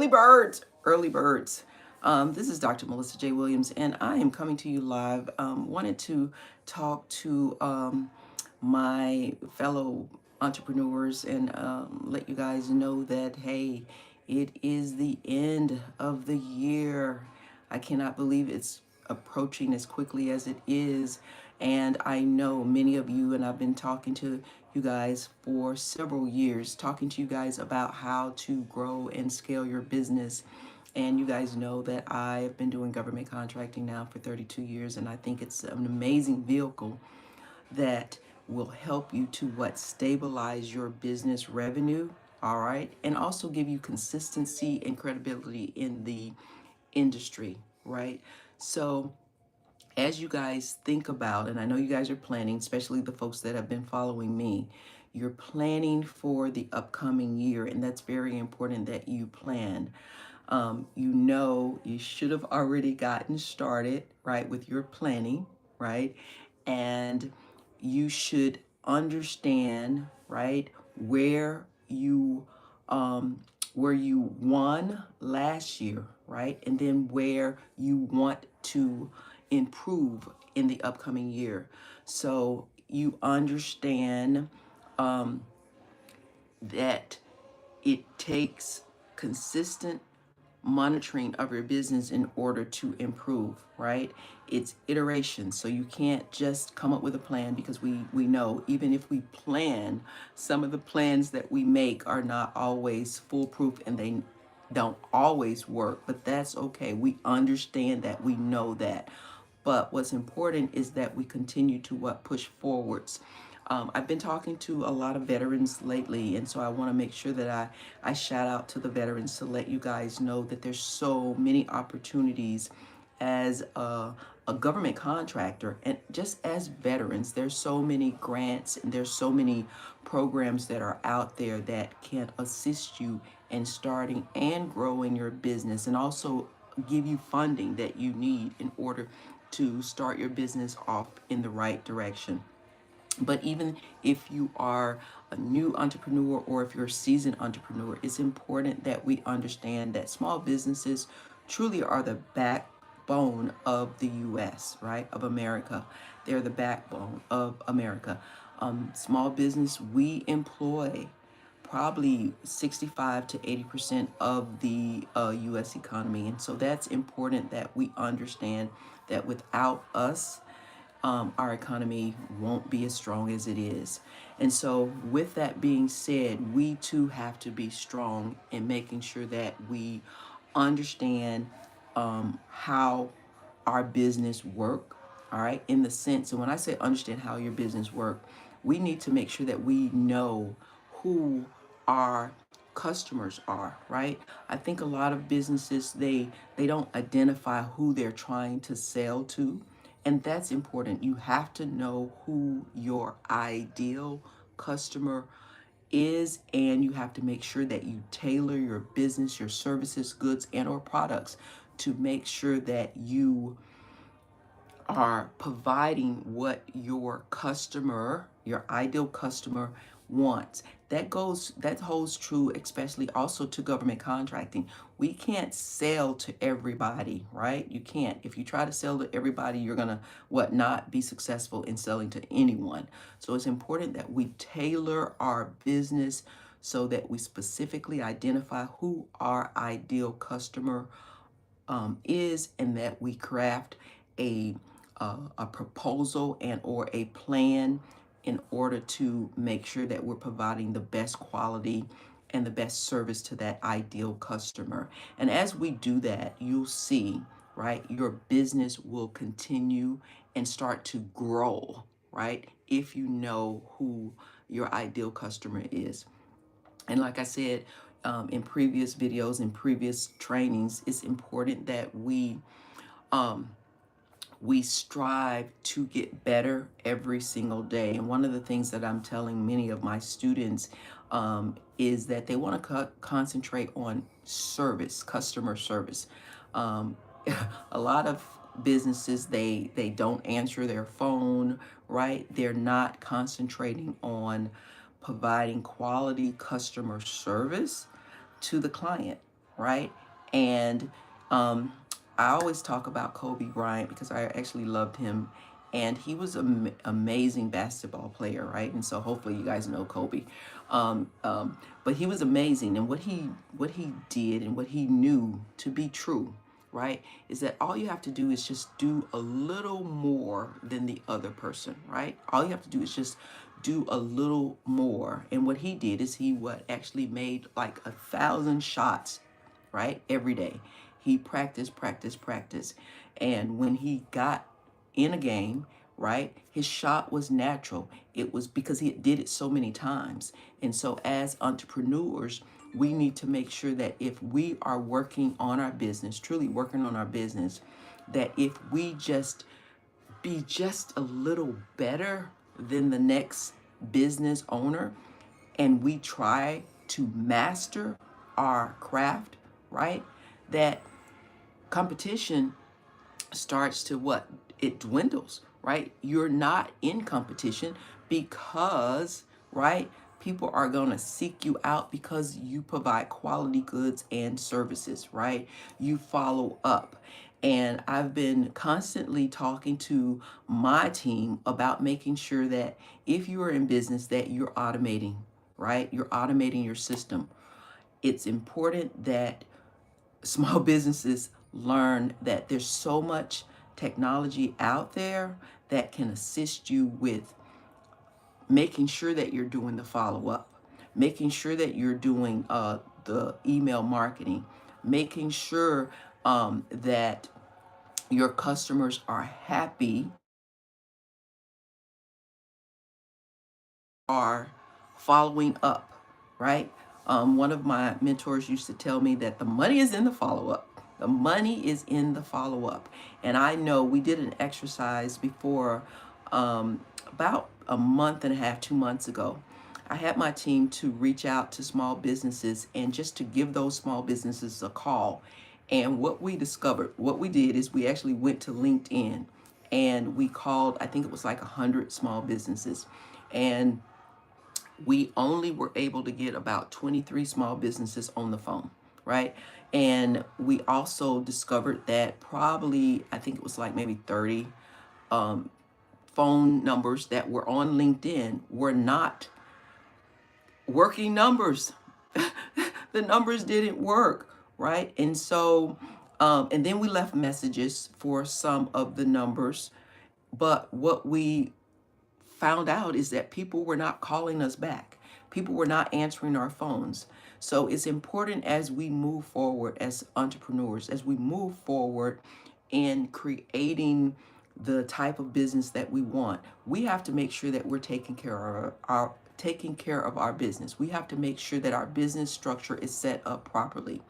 early birds, early birds. This is Dr. Melissa J. Williams, and I am coming to you live. Wanted to talk to my fellow entrepreneurs and let you guys know that, hey, it is the end of the year. I cannot believe it's approaching as quickly as it is. And I know many of you, and I've been talking to you guys for several years, talking to you guys about how to grow and scale your business. And you guys know that I've been doing government contracting now for 32 years, and I think it's an amazing vehicle that will help you to what stabilize your business revenue, all right, and also give you consistency and credibility in the industry, right? So as you guys think about, and I know you guys are planning, especially the folks that have been following me, you're planning for the upcoming year, and that's very important that you plan. You know, you should have already gotten started, right, with your planning, right? And you should understand, right, um, where you won last year, right? And then where you want to improve in the upcoming year. So you understand that it takes consistent monitoring of your business in order to improve, right? It's iteration. So you can't just come up with a plan, because we know even if we plan, some of the plans that we make are not always foolproof and they don't always work, but that's okay. We understand that, we know that. But what's important is that we continue to push forwards. I've been talking to a lot of veterans lately, and so I want to make sure that I shout out to the veterans to let you guys know that there's so many opportunities as a government contractor, and just as veterans, there's so many grants and there's so many programs that are out there that can assist you in starting and growing your business, and also give you funding that you need in order to start your business off in the right direction. But even if you are a new entrepreneur or if you're a seasoned entrepreneur, it's important that we understand that small businesses truly are the backbone of the U.S., right? Of America. They're the backbone of America. Small business, we employ probably 65 to 80% of the U.S. economy. And so that's important that we understand that without us, our economy won't be as strong as it is. And so, with that being said, we too have to be strong in making sure that we understand how our business work. All right, in the sense, and when I say understand how your business work, we need to make sure that we know who our customers are, right? I think a lot of businesses, they don't identify who they're trying to sell to, and that's important. You have to know who your ideal customer is, and you have to make sure that you tailor your business, your services, goods, and or products to make sure that you are providing what your customer, your ideal customer wants. That holds true, especially also to government contracting. We can't sell to everybody, right? You can't. If you try to sell to everybody, you're gonna not be successful in selling to anyone. So it's important that we tailor our business so that we specifically identify who our ideal customer is, and that we craft a a proposal and or a plan in order to make sure that we're providing the best quality and the best service to that ideal customer. And as we do that, you'll see, right, your business will continue and start to grow, right, if you know who your ideal customer is. And like I said, in previous videos and previous trainings, it's important that we strive to get better every single day. And one of the things that I'm telling many of my students is that they want to concentrate on service, customer service. Um, a lot of businesses, they don't answer their phone, right? They're not concentrating on providing quality customer service to the client. right? And um, I always talk about Kobe Bryant because I actually loved him, and he was an amazing basketball player, right? And so hopefully you guys know Kobe. Um, um, but he was amazing, and what he did and what he knew to be true, right, is that all you have to do is just do a little more than the other person, right? All you have to do is just do a little more. And what he did is he what actually made like 1,000 shots, right, every day. He practiced, practiced, practiced. And when he got in a game, right, his shot was natural. It was because he did it so many times. And so as entrepreneurs, we need to make sure that if we are working on our business, truly working on our business, that if we just be just a little better than the next business owner, and we try to master our craft, right? That competition starts to what? It dwindles, right? You're not in competition because, right? People are going to seek you out because you provide quality goods and services, right? You follow up. And I've been constantly talking to my team about making sure that if you are in business that you're automating, right? You're automating your system. It's important that small businesses learn that there's so much technology out there that can assist you with making sure that you're doing the follow up, making sure that you're doing the email marketing, making sure that your customers are happy, are following up, right? One of my mentors used to tell me that the money is in the follow up. The money is in the follow up. And I know we did an exercise before about a month and a half, 2 months ago. I had my team to reach out to small businesses and just to give those small businesses a call. And what we discovered, what we did is we actually went to LinkedIn and we called, I think it was like 100 small businesses. And we only were able to get about 23 small businesses on the phone, right? And we also discovered that probably, I think it was like maybe 30 um, phone numbers that were on LinkedIn were not working numbers. The numbers didn't work, right? And so, and then we left messages for some of the numbers. But what we found out is that people were not calling us back. People were not answering our phones. So it's important as we move forward as entrepreneurs, as we move forward in creating the type of business that we want, we have to make sure that we're taking care of our business. We have to make sure that our business structure is set up properly.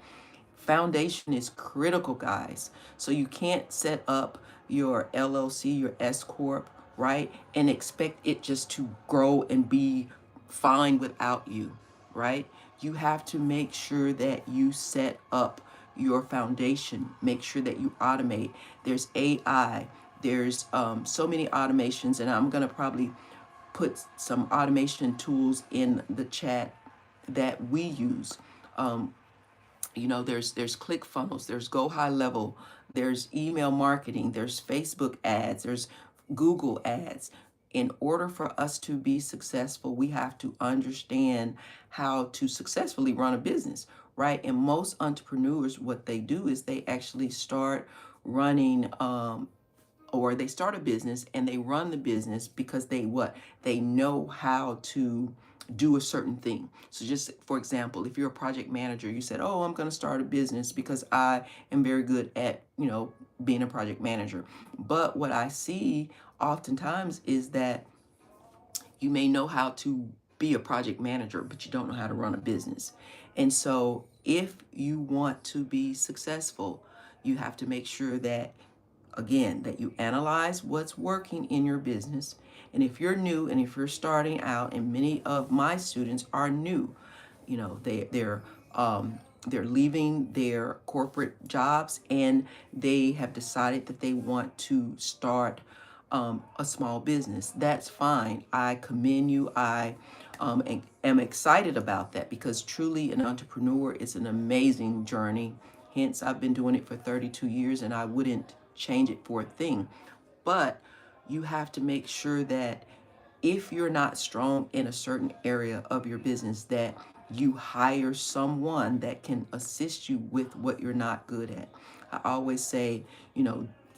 Foundation is critical, guys. So you can't set up your LLC, your S corp, right, and expect it just to grow and be fine without you, right? You have to make sure that you set up your foundation. Make sure that you automate. There's AI. There's so many automations, and I'm gonna probably put some automation tools in the chat that we use. Um, there's ClickFunnels, there's Go High Level, there's email marketing, there's Facebook ads, there's Google ads. In order for us to be successful, we have to understand how to successfully run a business, right? And most entrepreneurs, what they do is they actually start running or they start a business and they run the business because they know how to do a certain thing. So just for example, if you're a project manager, you said, oh, I'm going to start a business because I am very good at being a project manager. But what I see oftentimes is that you may know how to be a project manager, but you don't know how to run a business. And so if you want to be successful, you have to make sure that, again, that you analyze what's working in your business. And if you're new and if you're starting out, and many of my students are new, they're leaving their corporate jobs and they have decided that they want to start a small business. That's fine. I commend you. I and am excited about that because truly an entrepreneur is an amazing journey. Hence, I've been doing it for 32 years and I wouldn't change it for a thing. But you have to make sure that if you're not strong in a certain area of your business, that you hire someone that can assist you with what you're not good at. I always say,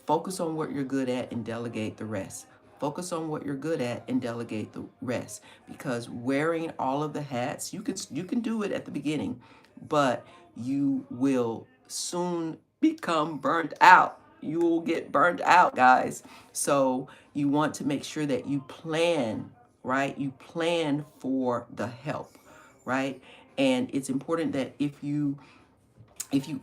focus on what you're good at and delegate the rest. Focus on what you're good at and delegate the rest. Because wearing all of the hats, you can do it at the beginning, but you will soon become burnt out. You will get burnt out, guys. So you want to make sure that you plan, right? You plan for the help, right? And it's important that if you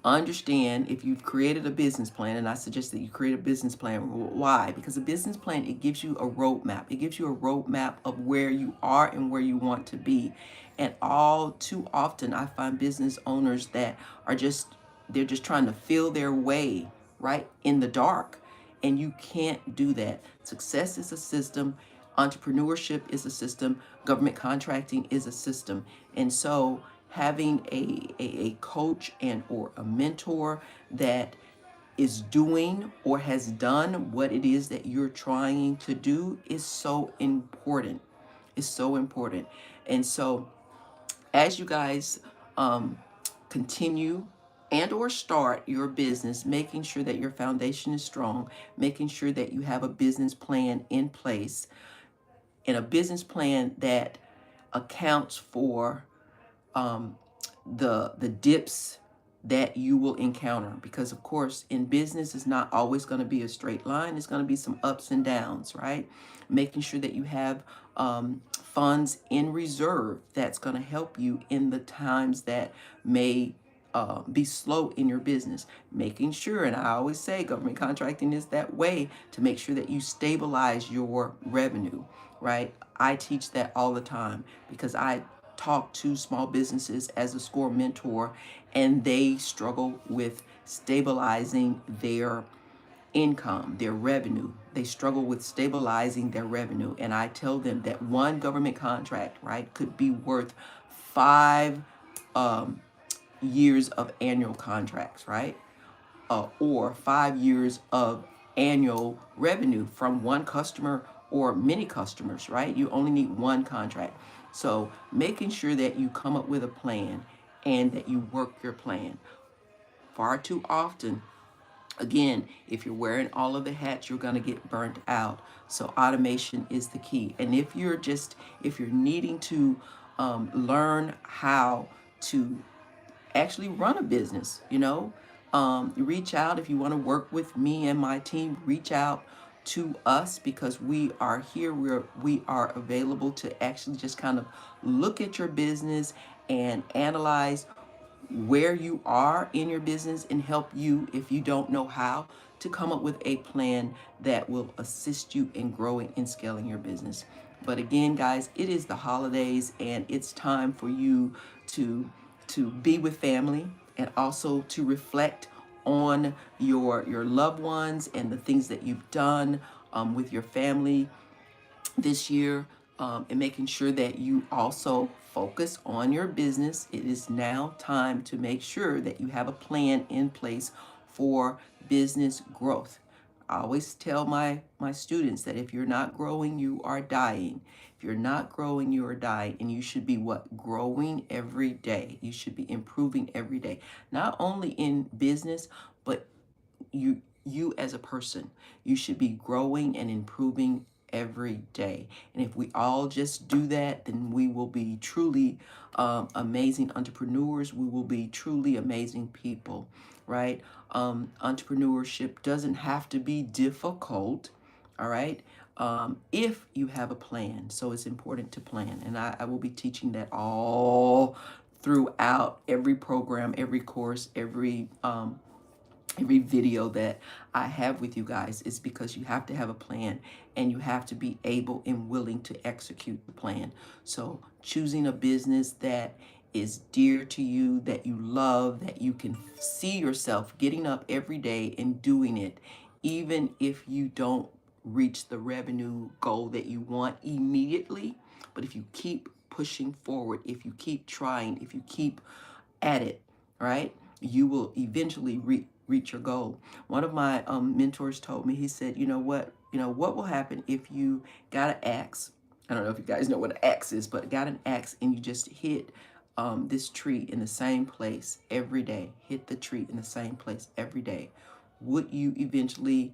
understand, if you've created a business plan, and I suggest that you create a business plan. Why? Because a business plan, it gives you a roadmap. It gives you a roadmap of where you are and where you want to be. And all too often, I find business owners that they're just trying to feel their way, right, in the dark. And you can't do that. Success is a system. Entrepreneurship is a system. Government contracting is a system. And so having a coach and or a mentor that is doing or has done what it is that you're trying to do is so important. It's so important. And so as you guys continue and or start your business, making sure that your foundation is strong, making sure that you have a business plan in place, and a business plan that accounts for the dips that you will encounter, because of course in business it's not always going to be a straight line. It's going to be some ups and downs, right? Making sure that you have funds in reserve that's going to help you in the times that may be slow in your business. Making sure, and I always say government contracting is that way, to make sure that you stabilize your revenue, right? I teach that all the time because I talk to small businesses as a SCORE mentor, and they struggle with stabilizing their income, their revenue. They struggle with stabilizing their revenue. And I tell them that one government contract, right, could be worth 5 years of annual contracts, right? Or 5 years of annual revenue from one customer or many customers, right? You only need one contract. So making sure that you come up with a plan and that you work your plan. Far too often, again, if you're wearing all of the hats, you're going to get burnt out. So automation is the key. And if you're needing to learn how to actually run a business, reach out. If you want to work with me and my team, reach out to us, because we are here. We are available to actually just kind of look at your business and analyze where you are in your business and help you, if you don't know how, to come up with a plan that will assist you in growing and scaling your business. But again, guys, it is the holidays and it's time for you to be with family and also to reflect on your loved ones and the things that you've done with your family this year, and making sure that you also focus on your business. It is now time to make sure that you have a plan in place for business growth. I always tell my students that if you're not growing, you are dying. If you're not growing, you are dying. And you should be what? Growing every day. You should be improving every day. Not only in business, but you as a person. You should be growing and improving every day. And if we all just do that, then we will be truly amazing entrepreneurs. We will be truly amazing people, right? Entrepreneurship doesn't have to be difficult, all right? If you have a plan. So it's important to plan. And I will be teaching that all throughout every program, every course, every video that I have with you guys. Is because you have to have a plan and you have to be able and willing to execute the plan. So choosing a business that is dear to you, that you love, that you can see yourself getting up every day and doing it, even if you don't reach the revenue goal that you want immediately. But if you keep pushing forward, if you keep trying, if you keep at it, right, you will eventually reach your goal. One of my mentors told me, he said, what will happen if you got an axe? I don't know if you guys know what an axe is, but got an axe and you just hit this tree in the same place every day, hit the tree in the same place every day. Would you eventually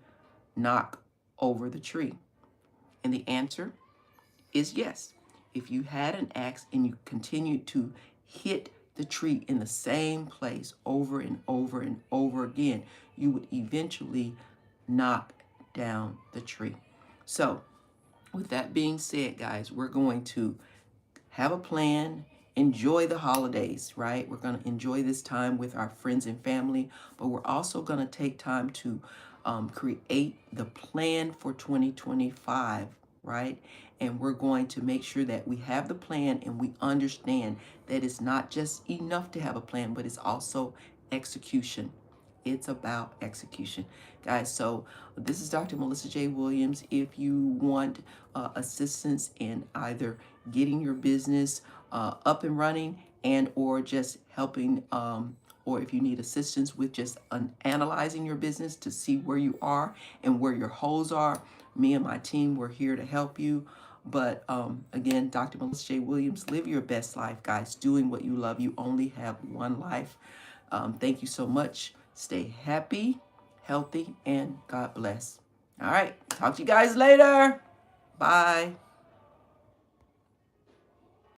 knock over the tree? And the answer is yes. If you had an axe and you continued to hit the tree in the same place over and over and over again, you would eventually knock down the tree. So, with that being said, guys, we're going to have a plan, enjoy the holidays, right? We're going to enjoy this time with our friends and family, but we're also going to take time to create the plan for 2025, right? And we're going to make sure that we have the plan and we understand that it's not just enough to have a plan, but it's also execution. It's about execution, guys. So this is Dr. Melissa J. Williams. If you want assistance in either getting your business up and running and or just helping, or if you need assistance with just analyzing your business to see where you are and where your holes are, me and my team, we're here to help you. But again, Dr. Melissa J. Williams, live your best life, guys, doing what you love. You only have one life. Thank you so much. Stay happy, healthy, and God bless. All right. Talk to you guys later. Bye.